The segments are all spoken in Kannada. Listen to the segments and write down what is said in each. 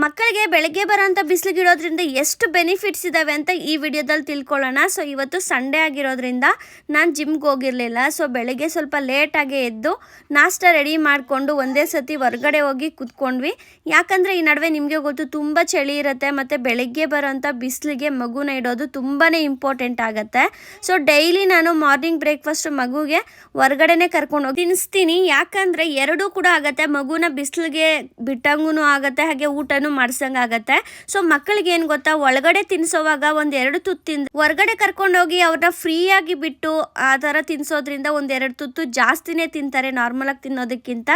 ಮಕ್ಕಳಿಗೆ ಬೆಳಗ್ಗೆ ಬರೋಂಥ ಬಿಸಿಲಿಗೆ ಇಡೋದ್ರಿಂದ ಎಷ್ಟು ಬೆನಿಫಿಟ್ಸ್ ಇದ್ದಾವೆ ಅಂತ ಈ ವಿಡಿಯೋದಲ್ಲಿ ತಿಳ್ಕೊಳ್ಳೋಣ. ಸೊ ಇವತ್ತು ಸಂಡೇ ಆಗಿರೋದ್ರಿಂದ ನಾನು ಜಿಮ್ಗೆ ಹೋಗಿರಲಿಲ್ಲ. ಸೊ ಬೆಳಗ್ಗೆ ಸ್ವಲ್ಪ ಲೇಟಾಗೆ ಎದ್ದು ನಾಷ್ಟ ರೆಡಿ ಮಾಡಿಕೊಂಡು ಒಂದೇ ಸತಿ ಹೊರಗಡೆ ಹೋಗಿ ಕೂತ್ಕೊಂಡ್ವಿ. ಯಾಕಂದರೆ ಈ ನಡುವೆ ನಿಮಗೆ ಗೊತ್ತು ತುಂಬ ಚಳಿ ಇರುತ್ತೆ ಮತ್ತು ಬೆಳಗ್ಗೆ ಬರೋಂಥ ಬಿಸಿಲಿಗೆ ಮಗುನ ಇಡೋದು ತುಂಬಾ ಇಂಪಾರ್ಟೆಂಟ್ ಆಗುತ್ತೆ. ಸೊ ಡೈಲಿ ನಾನು ಮಾರ್ನಿಂಗ್ ಬ್ರೇಕ್ಫಾಸ್ಟ್ ಮಗುಗೆ ಹೊರಗಡೆನೇ ಕರ್ಕೊಂಡು ಹೋಗಿ ತಿನ್ನಿಸ್ತೀನಿ. ಯಾಕಂದರೆ ಎರಡೂ ಕೂಡ ಆಗುತ್ತೆ, ಮಗುನ ಬಿಸಿಲಿಗೆ ಬಿಟ್ಟಂಗೂ ಆಗುತ್ತೆ, ಹಾಗೆ ಊಟನೂ ಮಾಡ್ಸಂಗಾಗತ್ತೆ. ಸೊ ಮಕ್ಕಳಿಗೆ ಏನು ಗೊತ್ತಾ, ಒಳಗಡೆ ತಿನ್ನಿಸೋವಾಗ ಒಂದೆರಡು ತುತ್ತು ತಿಂದು ಹೊರಗಡೆ ಕರ್ಕೊಂಡೋಗಿ ಅವ್ರನ್ನ ಫ್ರೀಯಾಗಿ ಬಿಟ್ಟು ಆ ಥರ ತಿನ್ನಿಸೋದ್ರಿಂದ ಒಂದೆರಡು ತುತ್ತು ಜಾಸ್ತಿನೇ ತಿಂತಾರೆ ನಾರ್ಮಲಾಗಿ ತಿನ್ನೋದಕ್ಕಿಂತ.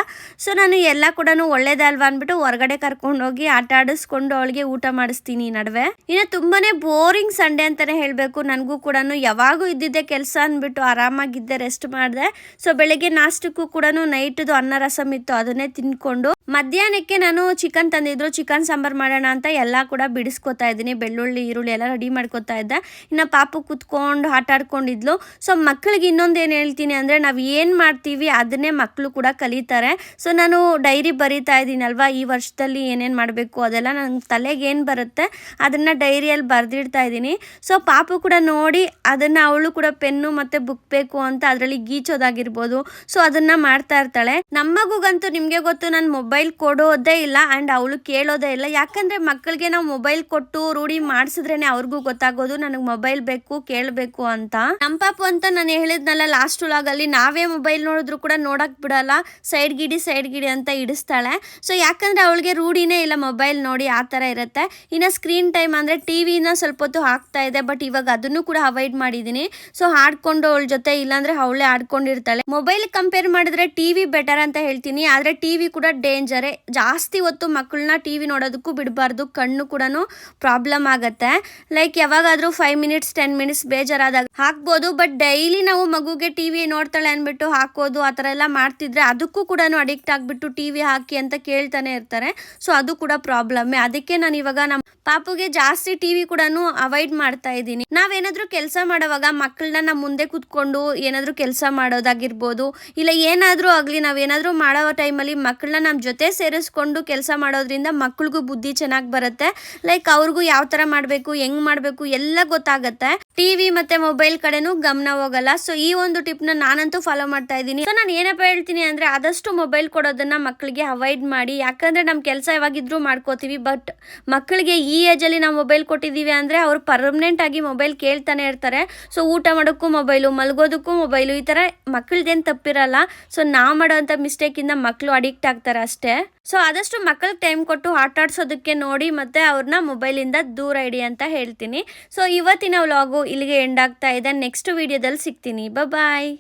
ಸೊ ನಾನು ಎಲ್ಲ ಕೂಡ ಒಳ್ಳೇದಲ್ವಾ ಅಂದ್ಬಿಟ್ಟು ಹೊರಗಡೆ ಕರ್ಕೊಂಡೋಗಿ ಆಟ ಆಡಿಸ್ಕೊಂಡು ಅವಳಿಗೆ ಊಟ ಮಾಡಿಸ್ತೀನಿ ಈ ನಡುವೆ. ಇನ್ನು ತುಂಬಾ ಬೋರಿಂಗ್ ಸಂಡೇ ಅಂತಲೇ ಹೇಳಬೇಕು. ನನಗೂ ಕೂಡ ಯಾವಾಗೂ ಇದ್ದಿದ್ದೆ ಕೆಲಸ ಅಂದ್ಬಿಟ್ಟು ಆರಾಮಾಗಿದ್ದೆ, ರೆಸ್ಟ್ ಮಾಡಿದೆ. ಸೊ ಬೆಳಗ್ಗೆ ನಾಷ್ಟಕ್ಕೂ ಕೂಡ ನೈಟ್ದು ಅನ್ನ ರಸಮ್ ಇತ್ತು, ಅದನ್ನೇ ತಿನ್ಕೊಂಡು ಮಧ್ಯಾಹ್ನಕ್ಕೆ ನಾನು ಚಿಕನ್ ತಂದಿದ್ರು, ಚಿಕನ್ ಸಾಂಬಾರು ಮಾಡೋಣ ಅಂತ ಎಲ್ಲ ಕೂಡ ಬಿಡಿಸ್ಕೊತಾ ಇದ್ದೀನಿ. ಬೆಳ್ಳುಳ್ಳಿ ಈರುಳ್ಳಿ ಎಲ್ಲ ರೆಡಿ ಮಾಡ್ಕೊತಾ ಇದ್ದೆ. ಇನ್ನು ಪಾಪು ಕೂತ್ಕೊಂಡು ಆಟ ಆಡ್ಕೊಂಡಿದ್ಲು. ಸೊ ಮಕ್ಕಳಿಗೆ ಇನ್ನೊಂದೇನು ಹೇಳ್ತೀನಿ ಅಂದರೆ, ನಾವು ಏನು ಮಾಡ್ತೀವಿ ಅದನ್ನೇ ಮಕ್ಕಳು ಕೂಡ ಕಲಿತಾರೆ. ಸೊ ನಾನು ಡೈರಿ ಬರಿತಾ ಇದ್ದೀನಲ್ವ, ಈ ವರ್ಷದಲ್ಲಿ ಏನೇನು ಮಾಡಬೇಕು ಅದೆಲ್ಲ ನನ್ನ ತಲೆಗೆ ಏನು ಬರುತ್ತೆ ಅದನ್ನು ಡೈರಿಯಲ್ಲಿ ಬರೆದಿಡ್ತಾ ಇದ್ದೀನಿ. ಸೊ ಪಾಪು ಕೂಡ ನೋಡಿ ಅದನ್ನು ಅವಳು ಕೂಡ ಪೆನ್ನು ಮತ್ತು ಬುಕ್ ಬೇಕು ಅಂತ ಅದರಲ್ಲಿ ಗೀಚೋದಾಗಿರ್ಬೋದು, ಸೊ ಅದನ್ನು ಮಾಡ್ತಾ ಇರ್ತಾಳೆ. ನಮ್ಮ ಮಗುಗಂತೂ ನಿಮಗೆ ಗೊತ್ತು, ನಾನು ಮೊಬೈಲ್ ಕೊಡೋದೇ ಇಲ್ಲ ಆ್ಯಂಡ್ ಅವಳು ಕೇಳೋದೇ ಇಲ್ಲ. ಯಾಕಂದರೆ ಮಕ್ಕಳಿಗೆ ನಾವು ಮೊಬೈಲ್ ಕೊಟ್ಟು ರೂಢಿ ಮಾಡಿಸಿದ್ರೇ ಅವ್ರಿಗೂ ಗೊತ್ತಾಗೋದು ನನಗೆ ಮೊಬೈಲ್ ಬೇಕು, ಕೇಳಬೇಕು ಅಂತ. ನಮ್ಮ ಪಾಪು ಅಂತ ನಾನು ಹೇಳಿದ್ನಲ್ಲ ಲಾಸ್ಟ್ ವ್ಲಾಗಲ್ಲಿ, ನಾವೇ ಮೊಬೈಲ್ ನೋಡಿದ್ರು ಕೂಡ ನೋಡಕ್ಕೆ ಬಿಡಲ್ಲ, ಸೈಡ್ ಗಿಡಿ ಅಂತ ಇಡಿಸ್ತಾಳೆ. ಸೊ ಯಾಕಂದರೆ ಅವಳಿಗೆ ರೂಢಿನೇ ಇಲ್ಲ ಮೊಬೈಲ್ ನೋಡಿ, ಆ ಥರ ಇರುತ್ತೆ. ಇನ್ನು ಸ್ಕ್ರೀನ್ ಟೈಮ್ ಅಂದರೆ ಟಿವಿನ ಸ್ವಲ್ಪ ಹೊತ್ತು ಹಾಕ್ತಾ ಇದೆ, ಬಟ್ ಇವಾಗ ಅದನ್ನು ಕೂಡ ಅವಾಯ್ಡ್ ಮಾಡಿದ್ದೀನಿ. ಸೊ ಆಡ್ಕೊಂಡು ಅವಳ ಜೊತೆ, ಇಲ್ಲಾಂದರೆ ಅವಳೇ ಆಡ್ಕೊಂಡಿರ್ತಾಳೆ. ಮೊಬೈಲ್ ಕಂಪೇರ್ ಮಾಡಿದ್ರೆ ಟಿವಿ ಬೆಟರ್ ಅಂತ ಹೇಳ್ತೀನಿ, ಆದರೆ ಟಿವಿ ಕೂಡ ಡೇಂಜರೇ. ಜಾಸ್ತಿ ಹೊತ್ತು ಮಕ್ಕಳನ್ನ ಟಿವಿ ನೋಡೋದಕ್ಕೂ ಬಿಡಬಾರ್ದು, ಕಣ್ಣು ಕೂಡ ಪ್ರಾಬ್ಲಮ್ ಆಗುತ್ತೆ. ಲೈಕ್ ಯಾವಾಗಾದರೂ 5 ಮಿನಿಟ್ಸ್ 10 ಮಿನಿಟ್ಸ್ ಬೇಜಾರಾದಾಗ ಹಾಕ್ಬೋದು, ಬಟ್ ಡೈಲಿ ನಾವು ಮಗುಗೆ ಟಿವಿ ನೋಡ್ತಾಳೆ ಅಂದ್ಬಿಟ್ಟು ಹಾಕೋದು ಆ ಥರ ಎಲ್ಲ ಮಾಡ್ತಿದ್ರೆ ಅದಕ್ಕೂ ಕೂಡ ಅಡಿಕ್ಟ್ ಆಗಿಬಿಟ್ಟು ಟಿವಿ ಹಾಕಿ ಅಂತ ಕೇಳ್ತಾನೆ ಇರ್ತಾರೆ. ಸೊ ಅದು ಕೂಡ ಪ್ರಾಬ್ಲಮ್ಮೇ. ಅದಕ್ಕೆ ನಾನು ಇವಾಗ ನಮ್ಮ ಪಾಪುಗೆ ಜಾಸ್ತಿ ಟಿವಿ ಕೂಡ ಅವಾಯ್ಡ್ ಮಾಡ್ತಾ ಇದ್ದೀನಿ. ನಾವೇನಾದರೂ ಕೆಲಸ ಮಾಡೋವಾಗ ಮಕ್ಕಳನ್ನ ನಮ್ಮ ಮುಂದೆ ಕೂತ್ಕೊಂಡು ಏನಾದರೂ ಕೆಲಸ ಮಾಡೋದಾಗಿರ್ಬೋದು, ಇಲ್ಲ ಏನಾದರೂ ಆಗಲಿ, ನಾವೇನಾದರೂ ಮಾಡೋ ಟೈಮಲ್ಲಿ ಮಕ್ಕಳನ್ನ ನಮ್ಮ ಜೊತೆ ಸೇರಿಸ್ಕೊಂಡು ಕೆಲಸ ಮಾಡೋದ್ರಿಂದ ಮಕ್ಳಿಗೂ ಬುದ್ಧಿ ಚೆನ್ನಾಗಿ ಬರುತ್ತೆ. ಲೈಕ್ ಅವ್ರಿಗೂ ಯಾವ ಥರ ಮಾಡಬೇಕು, ಹೆಂಗೆ ಮಾಡಬೇಕು ಎಲ್ಲ ಗೊತ್ತಾಗುತ್ತೆ. ಟಿವಿ ಮತ್ತು ಮೊಬೈಲ್ ಕಡೆನೂ ಗಮನ ಹೋಗಲ್ಲ. ಸೊ ಈ ಒಂದು ಟಿಪ್ನ ನಾನಂತೂ ಫಾಲೋ ಮಾಡ್ತಾ ಇದ್ದೀನಿ. ಸೊ ನಾನು ಏನಪ್ಪ ಹೇಳ್ತೀನಿ ಅಂದರೆ, ಆದಷ್ಟು ಮೊಬೈಲ್ ಕೊಡೋದನ್ನು ಮಕ್ಕಳಿಗೆ ಅವಾಯ್ಡ್ ಮಾಡಿ. ಯಾಕಂದರೆ ನಮ್ಮ ಕೆಲಸ ಯಾವಾಗಿದ್ರೂ ಮಾಡ್ಕೋತೀವಿ, ಬಟ್ ಮಕ್ಕಳಿಗೆ ಈ ಏಜಲ್ಲಿ ನಾವು ಮೊಬೈಲ್ ಕೊಟ್ಟಿದ್ದೀವಿ ಅಂದರೆ ಅವ್ರು ಪರ್ಮನೆಂಟ್ ಆಗಿ ಮೊಬೈಲ್ ಕೇಳ್ತಾನೆ ಇರ್ತಾರೆ. ಸೊ ಊಟ ಮಾಡೋಕ್ಕೂ ಮೊಬೈಲು, ಮಲಗೋದಕ್ಕೂ ಮೊಬೈಲು, ಈ ಥರ ಮಕ್ಕಳದ್ದೇನು ತಪ್ಪಿರಲ್ಲ. ಸೊ ನಾವು ಮಾಡೋವಂಥ ಮಿಸ್ಟೇಕಿಂದ ಮಕ್ಕಳು ಅಡಿಕ್ಟ್ ಆಗ್ತಾರೆ ಅಷ್ಟೇ. ಸೊ ಆದಷ್ಟು ಮಕ್ಕಳಿಗೆ ಟೈಮ್ ಕೊಟ್ಟು ಆಟ ಆಡ್ಸೋದಕ್ಕೆ ನೋಡಿ, ಮತ್ತು ಅವ್ರನ್ನ ಮೊಬೈಲಿಂದ ದೂರ ಇಡಿ ಅಂತ ಹೇಳ್ತೀನಿ. ಸೊ ಇವತ್ತಿನ ವ್ಲಾಗು ಇಲ್ಲಿಗೆ ಎಂಡ್ ಆಗ್ತಾ ಇದೆ. ನೆಕ್ಸ್ಟ್ ವಿಡಿಯೋದಲ್ಲಿ ಸಿಗ್ತೀನಿ. ಬಾಯ್.